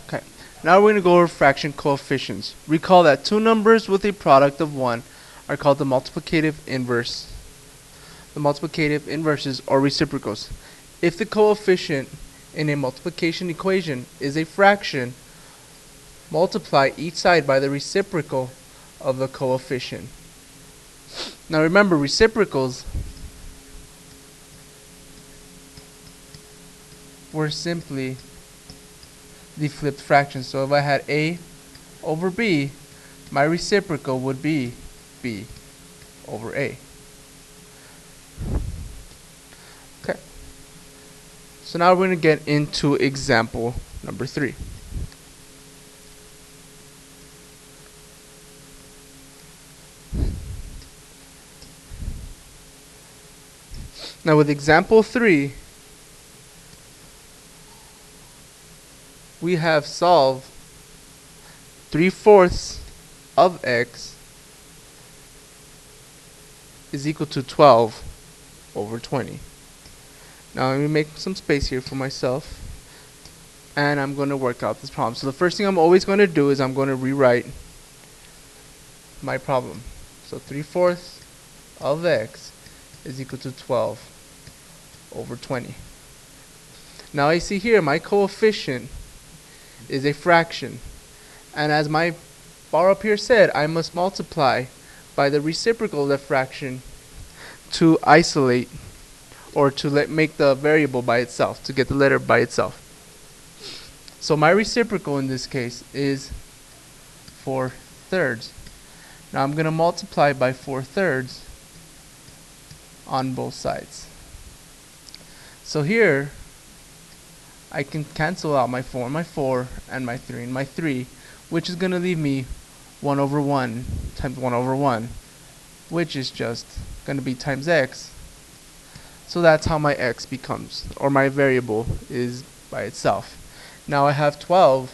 Okay. Now we're going to go over fraction coefficients. Recall that two numbers with a product of 1 are called the multiplicative inverse. The multiplicative inverses or reciprocals. If the coefficient in a multiplication equation is a fraction, multiply each side by the reciprocal of the coefficient. Now remember, reciprocals were simply the flipped fraction. So if I had A over B, my reciprocal would be B over A. Okay. So now we're going to get into example number 3. Now with example 3, we have solved 3/4 of x is equal to 12 over 20. Now let me make some space here for myself, and I'm going to work out this problem. So the first thing I'm always going to do is I'm going to rewrite my problem. So 3/4 of x is equal to 12 over 20. Now I see here my coefficient is a fraction, and as my bar up here said, I must multiply by the reciprocal of the fraction to isolate, or to make the variable by itself, to get the letter by itself. So my reciprocal in this case is 4/3. Now I'm going to multiply by 4/3 on both sides. So here I can cancel out my 4 and my 3 and my 3, which is going to leave me 1 over 1 times 1 over 1, which is just going to be times x. So that's how my x becomes, or my variable is by itself. Now I have 12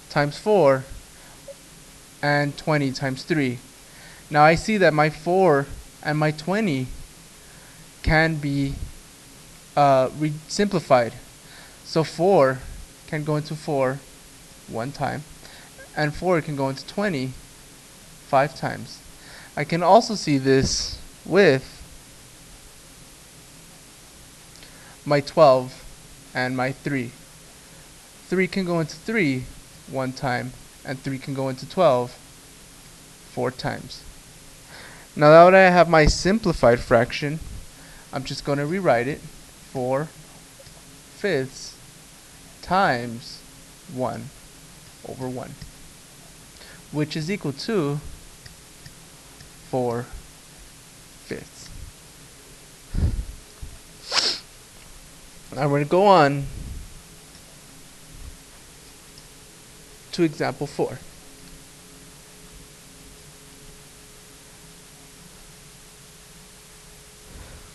times 4 and 20 times 3. Now I see that my 4 and my 20 can be simplified. So 4 can go into 4 one time, and 4 can go into 20 5 times. I can also see this with my 12 and my 3. 3 can go into 3 one time, and 3 can go into 12 4 times. Now that I have my simplified fraction, I'm just going to rewrite it. 4/5 times 1 over 1, which is equal to 4/5. Now we're going to go on to example 4.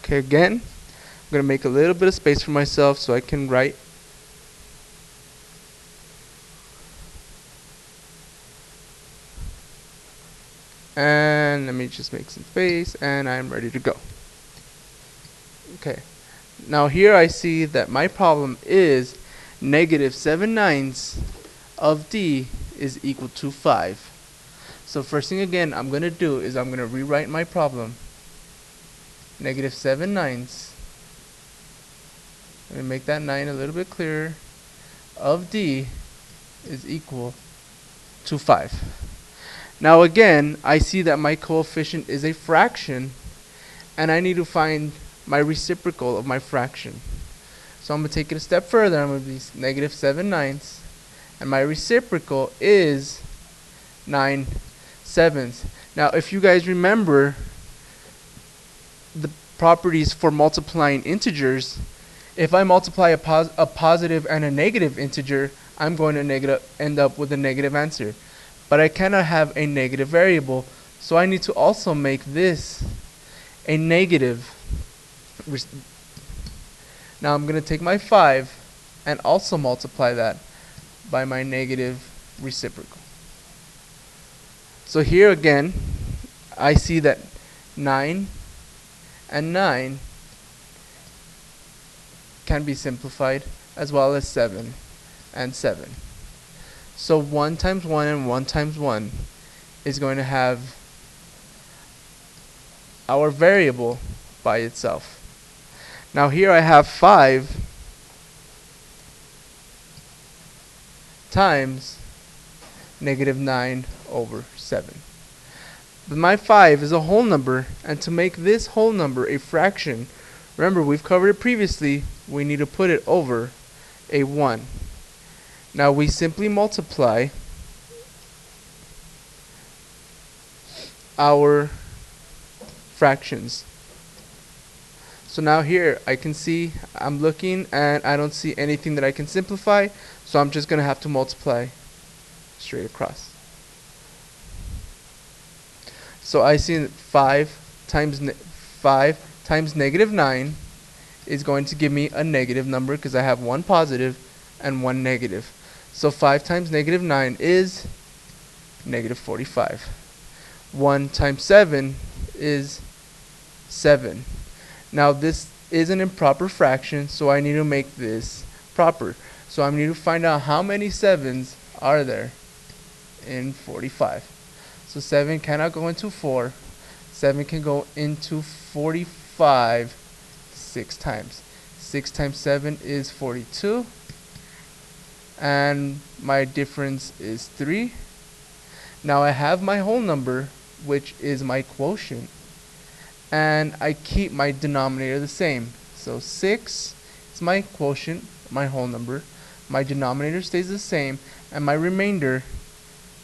Okay, again, I'm going to make a little bit of space for myself so I can write. And let me just make some space, and I'm ready to go. Okay, now here I see that my problem is -7/9 of d is equal to 5. So first thing again I'm going to do is I'm going to rewrite my problem. -7/9, let me make that 9 a little bit clearer, of d is equal to 5. Now again, I see that my coefficient is a fraction, and I need to find my reciprocal of my fraction. So I'm going to take it a step further. I'm going to be -7/9, and my reciprocal is 9/7. Now if you guys remember the properties for multiplying integers, if I multiply a positive and a negative integer, I'm going to end up with a negative answer. But I cannot have a negative variable, so I need to also make this a negative. Now I'm going to take my 5 and also multiply that by my negative reciprocal. So here again, I see that 9 and 9 can be simplified, as well as 7 and 7. So 1 times 1 and 1 times 1 is going to have our variable by itself. Now here I have 5 times -9 over 7. But my 5 is a whole number, and to make this whole number a fraction, remember we've covered it previously, we need to put it over a 1. Now we simply multiply our fractions. So now here I can see I'm looking and I don't see anything that I can simplify, so I'm just going to have to multiply straight across. So I see 5 times -9 is going to give me a negative number because I have one positive and one negative. So 5 times -9 is -45. 1 times 7 is 7. Now this is an improper fraction, so I need to make this proper. So I need to find out how many 7s are there in 45. So 7 cannot go into 4. 7 can go into 45 6 times. 6 times 7 is 42. And my difference is 3. Now I have my whole number, which is my quotient, and I keep my denominator the same. So 6 is my quotient, my whole number. My denominator stays the same, and my remainder,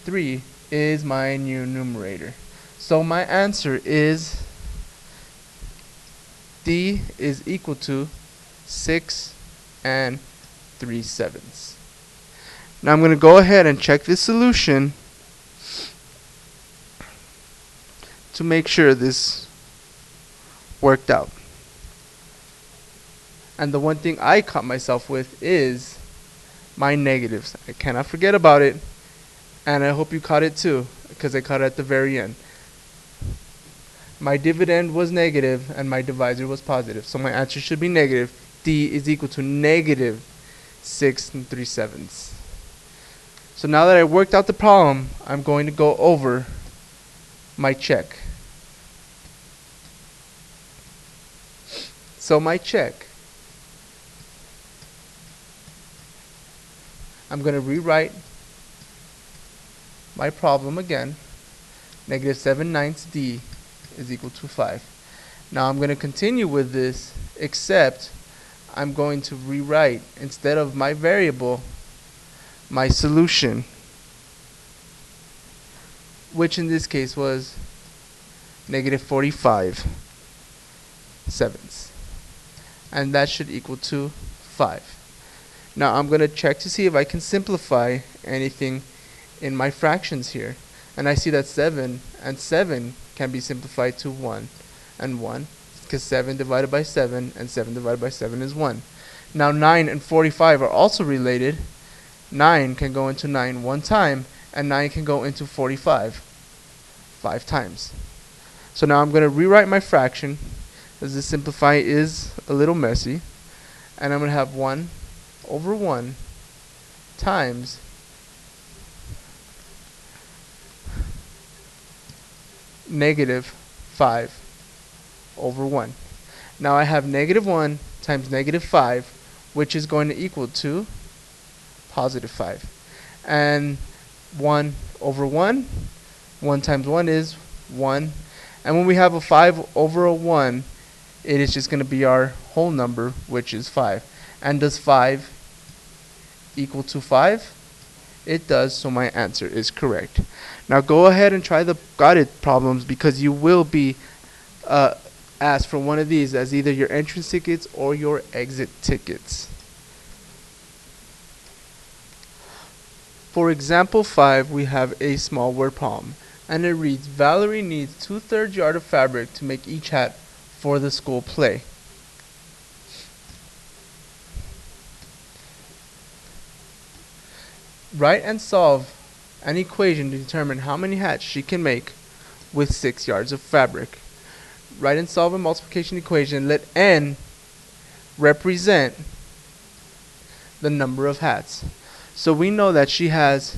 3, is my new numerator. So my answer is D is equal to 6 and 3/7. Now I'm going to go ahead and check this solution to make sure this worked out. And the one thing I caught myself with is my negatives. I cannot forget about it, and I hope you caught it too, because I caught it at the very end. My dividend was negative and my divisor was positive, so my answer should be negative. D is equal to -6 3/7. So now that I worked out the problem, I'm going to go over my check. So my check, I'm going to rewrite my problem again. -7/9 D is equal to 5. Now I'm going to continue with this, except I'm going to rewrite, instead of my variable, my solution, which in this case was -45 sevenths, and that should equal to 5. Now I'm going to check to see if I can simplify anything in my fractions here, and I see that 7 and 7 can be simplified to 1 and 1, because 7 divided by 7 and 7 divided by 7 is 1. Now 9 and 45 are also related. 9 can go into 9 one time, and 9 can go into 45 5 times. So now I'm going to rewrite my fraction, as this simplify is a little messy, and I'm going to have 1 over 1 times -5 over 1. Now I have -1 times -5, which is going to equal to +5. And 1 over 1, 1 times 1 is 1. And when we have a 5 over a 1, it is just going to be our whole number, which is 5. And does 5 equal to 5? It does, so my answer is correct. Now go ahead and try the got it problems, because you will be asked for one of these as either your entrance tickets or your exit tickets. For example 5, we have a small word problem, and it reads, Valerie needs 2/3 yard of fabric to make each hat for the school play. Write and solve an equation to determine how many hats she can make with 6 yards of fabric. Write and solve a multiplication equation. Let n represent the number of hats. So we know that she has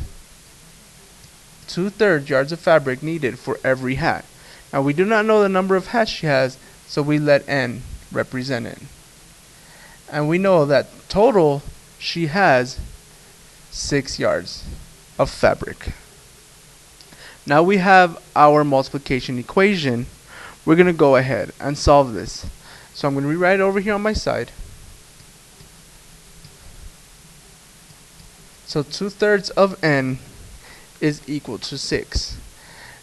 2/3 yards of fabric needed for every hat. Now we do not know the number of hats she has, so we let n represent it. And we know that total she has 6 yards of fabric. Now we have our multiplication equation. We're going to go ahead and solve this. So I'm going to rewrite it over here on my side. So 2/3 of n is equal to 6.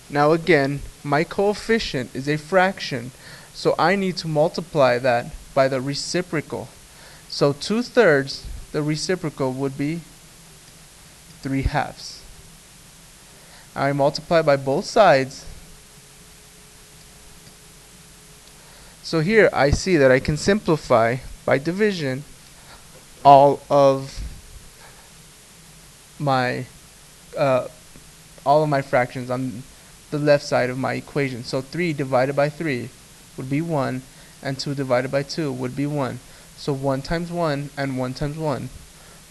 Now again, my coefficient is a fraction, so I need to multiply that by the reciprocal. So 2/3, the reciprocal would be 3/2. I multiply by both sides. So here I see that I can simplify by division all of my fractions on the left side of my equation. So 3 divided by 3 would be 1, and 2 divided by 2 would be 1. So 1 times 1 and 1 times 1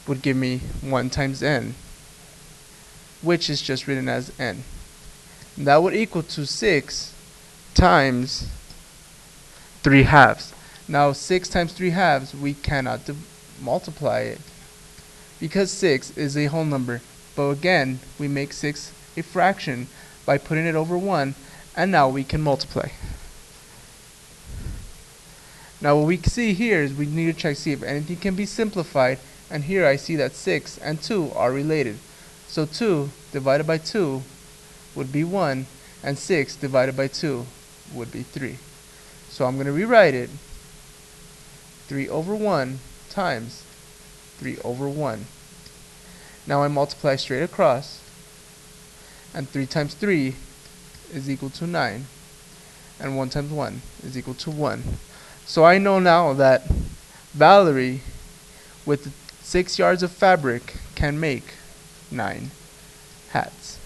would give me 1 times n, which is just written as n. And that would equal to 6 times 3/2. Now 6 times 3/2, we cannot multiply it because 6 is a whole number. But again, we make 6 a fraction by putting it over 1, and now we can multiply. Now what we see here is we need to check see if anything can be simplified, and here I see that 6 and 2 are related. So 2 divided by 2 would be 1, and 6 divided by 2 would be 3. So I'm going to rewrite it. 3 over 1 times 3 over 1. Now I multiply straight across, and 3 times 3 is equal to 9, and 1 times 1 is equal to 1. So I know now that Valerie, with 6 yards of fabric, can make 9 hats.